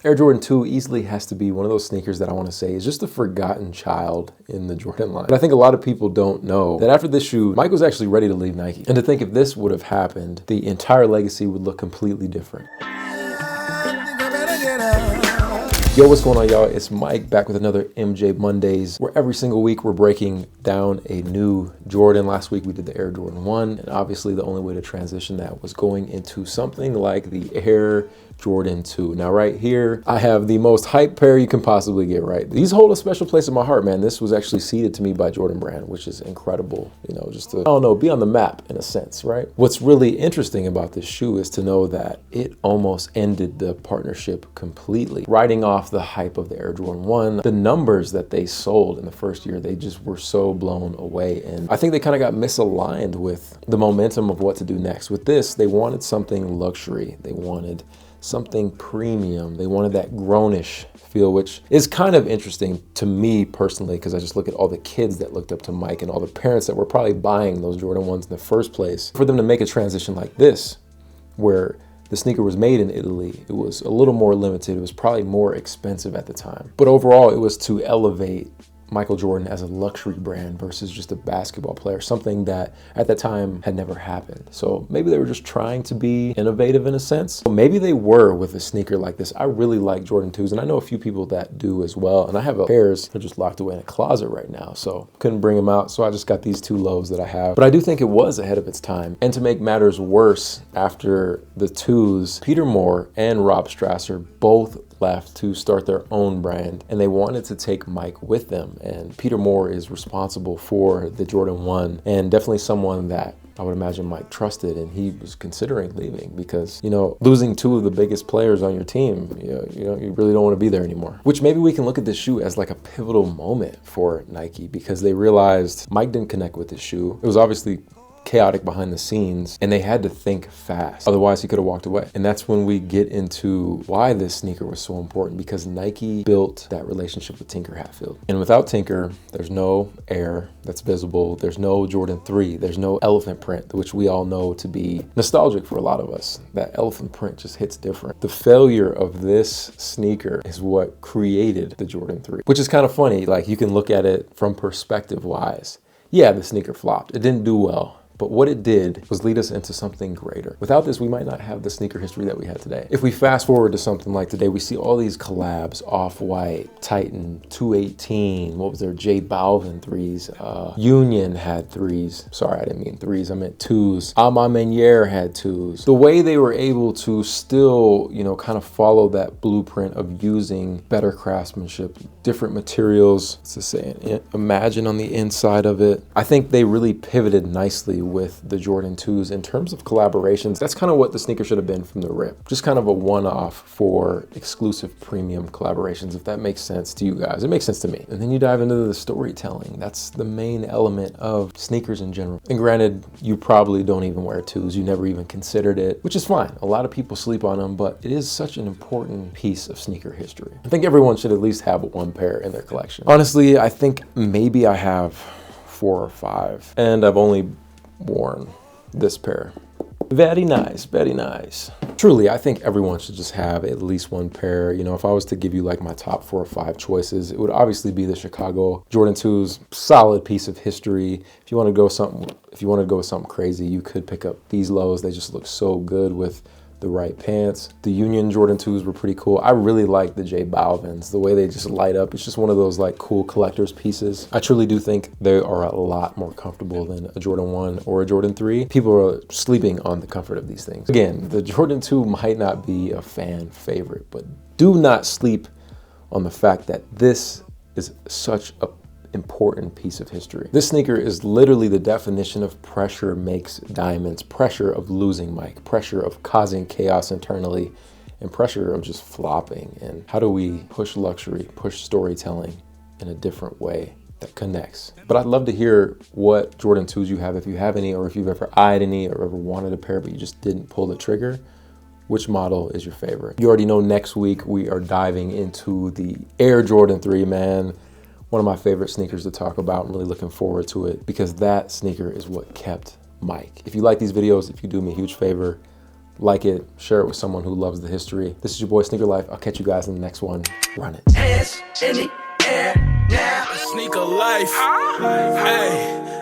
Air Jordan 2 easily has to be one of those sneakers that I want to say is just a forgotten child in the Jordan line. And I think a lot of people don't know that after this shoe, Mike was actually ready to leave Nike. And to think if this would have happened, the entire legacy would look completely different. Yo, what's going on, y'all? It's Mike back with another MJ Mondays, where every single week we're breaking down a new Jordan. Last week we did the Air Jordan 1, and obviously the only way to transition that was going into something like the Air Jordan 2. Now right here, I have the most hype pair you can possibly get, right? These hold a special place in my heart, man. This was actually seeded to me by Jordan Brand, which is incredible, you know, just to, I don't know, be on the map in a sense, right? What's really interesting about this shoe is to know that it almost ended the partnership completely. Riding off the hype of the Air Jordan 1, the numbers that they sold in the first year, they just were so blown away. And I think they kind of got misaligned with the momentum of what to do next. With this, they wanted something luxury. They wanted something premium. They wanted that grownish feel, which is kind of interesting to me personally, because I just look at all the kids that looked up to Mike and all the parents that were probably buying those Jordan 1s in the first place. For them to make a transition like this, where the sneaker was made in Italy, it was a little more limited. It was probably more expensive at the time. But overall, it was to elevate Michael Jordan as a luxury brand versus just a basketball player, something that at that time had never happened. So maybe they were just trying to be innovative in a sense. Maybe they were with a sneaker like this. I really like Jordan 2s, and I know a few people that do as well. And I have pairs that are just locked away in a closet right now, so couldn't bring them out. So I just got these two lows that I have. But I do think it was ahead of its time. And to make matters worse, after the 2s, Peter Moore and Rob Strasser both left to start their own brand, and they wanted to take Mike with them. And Peter Moore is responsible for the Jordan 1, and definitely someone that I would imagine Mike trusted, and he was considering leaving because, you know, losing two of the biggest players on your team, you really don't want to be there anymore. Which maybe we can look at this shoe as like a pivotal moment for Nike, because they realized Mike didn't connect with this shoe. It was obviously chaotic behind the scenes, and they had to think fast. Otherwise, he could have walked away. And that's when we get into why this sneaker was so important, because Nike built that relationship with Tinker Hatfield. And without Tinker, there's no Air that's visible. There's no Jordan 3. There's no elephant print, which we all know to be nostalgic for a lot of us. That elephant print just hits different. The failure of this sneaker is what created the Jordan 3, which is kind of funny. Like, you can look at it from perspective wise. Yeah, the sneaker flopped. It didn't do well. But what it did was lead us into something greater. Without this, we might not have the sneaker history that we had today. If we fast forward to something like today, we see all these collabs, Off-White, Titan, 218, what was there, J Balvin 3s, Union had 3s. Sorry, I didn't mean 3s, I meant 2s. A Ma Maniére had 2s. The way they were able to still, you know, kind of follow that blueprint of using better craftsmanship, different materials, what's this saying, imagine on the inside of it. I think they really pivoted nicely with the Jordan 2s in terms of collaborations. That's kind of what the sneaker should have been from the rip. Just kind of a one-off for exclusive premium collaborations, if that makes sense to you guys. It makes sense to me. And then you dive into the storytelling. That's the main element of sneakers in general. And granted, you probably don't even wear 2s. You never even considered it, which is fine. A lot of people sleep on them, but it is such an important piece of sneaker history. I think everyone should at least have one pair in their collection. Honestly, I think maybe I have 4 or 5, and I've only worn this pair. Very nice, very nice. Truly, I think everyone should just have at least one pair. You know, if I was to give you like my top 4 or 5 choices, it would obviously be the Chicago Jordan 2s. Solid piece of history. If you want to go with something crazy, you could pick up these lows. They just look so good with the right pants. The Union Jordan 2s were pretty cool. I really like the J Balvins, the way they just light up. It's just one of those like cool collector's pieces. I truly do think they are a lot more comfortable than a Jordan 1 or a Jordan 3. People are sleeping on the comfort of these things. Again, the Jordan 2 might not be a fan favorite, but do not sleep on the fact that this is such a important piece of history. This sneaker is literally the definition of pressure makes diamonds, pressure of losing Mike, pressure of causing chaos internally, and pressure of just flopping. And how do we push luxury, push storytelling in a different way that connects? But I'd love to hear what Jordan 2s you have, if you have any, or if you've ever eyed any or ever wanted a pair but you just didn't pull the trigger. Which model is your favorite? You already know next week we are diving into the Air Jordan 3, man. One of my favorite sneakers to talk about. I'm really looking forward to it because that sneaker is what kept Mike. If you like these videos, if you do me a huge favor, like it, share it with someone who loves the history. This is your boy Sneaker Life. I'll catch you guys in the next one. Run it. Hands in the air now. Sneaker life. Hey.